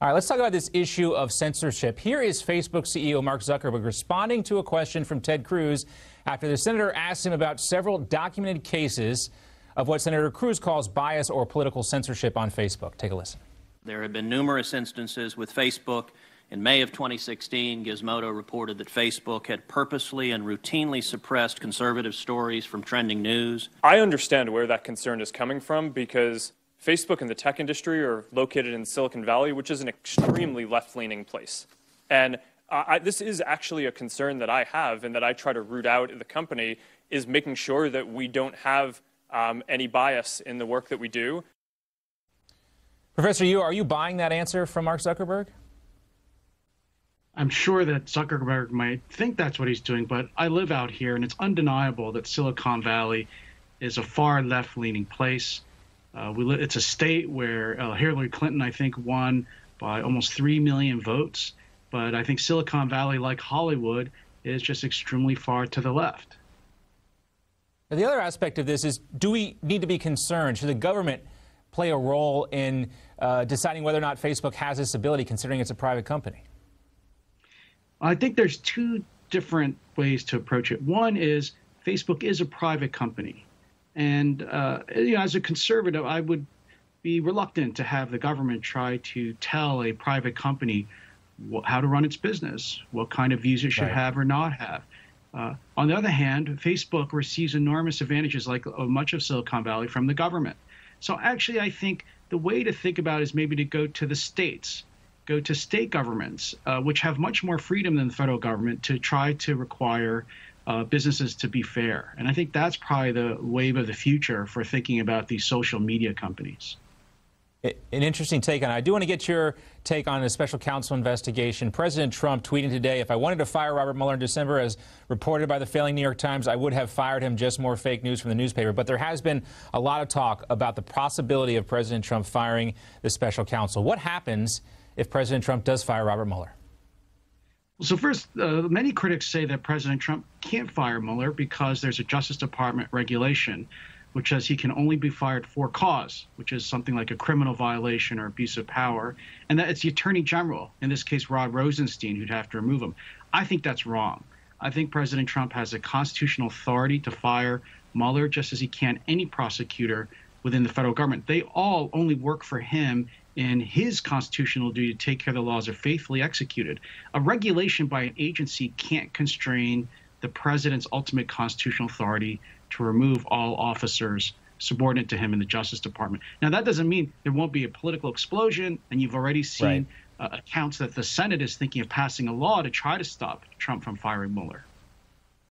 All right, let's talk about this issue of censorship. Here is Facebook CEO Mark Zuckerberg responding to a question from Ted Cruz after the senator asked him about several documented cases of what Senator Cruz calls bias or political censorship on Facebook. Take a listen. There have been numerous instances with Facebook. In May of 2016, Gizmodo reported that Facebook had purposely and routinely suppressed conservative stories from trending news. I understand where that concern is coming from because Facebook and the tech industry are located in Silicon Valley, which is an extremely left-leaning place. And this is actually a concern that I have and that I try to root out at the company, is making sure that we don't have any bias in the work that we do. Professor Yu, are you buying that answer from Mark Zuckerberg? I'm sure that Zuckerberg might think that's what he's doing, but I live out here, and it's undeniable that Silicon Valley is a far left-leaning place. It's a state where Hillary Clinton, I think, won by almost 3 million votes. But I think Silicon Valley, like Hollywood, is just extremely far to the left. Now, the other aspect of this is, do we need to be concerned? Should the government play a role in deciding whether or not Facebook has this ability, considering it's a private company? I think there's two different ways to approach it. One is Facebook is a private company. And as a conservative, I would be reluctant to have the government try to tell a private company how to run its business, what kind of views it should have or not have. On the other hand, Facebook receives enormous advantages, like much of Silicon Valley, from the government. So actually, I think the way to think about it is maybe to go to the states, go to state governments, which have much more freedom than the federal government to try to require businesses to be fair. And I think that's probably the wave of the future for thinking about these social media companies. An interesting take on it. I do want to get your take on a special counsel investigation. President Trump tweeting today, if I wanted to fire Robert Mueller in December, as reported by the failing New York Times, I would have fired him. Just more fake news from the newspaper. But there has been a lot of talk about the possibility of President Trump firing the special counsel. What happens if President Trump does fire Robert Mueller? So first, many critics say that President Trump can't fire Mueller because there's a Justice Department regulation which says he can only be fired for cause, which is something like a criminal violation or abuse of power, and that it's the Attorney General, in this case Rod Rosenstein, who'd have to remove him. I think that's wrong. I think President Trump has a constitutional authority to fire Mueller just as he can any prosecutor within the federal government. They all only work for him in his constitutional duty to take care the laws are faithfully executed. A regulation by an agency can't constrain the president's ultimate constitutional authority to remove all officers subordinate to him in the Justice Department. Now, that doesn't mean there won't be a political explosion, and you've already seen accounts that the Senate is thinking of passing a law to try to stop Trump from firing Mueller.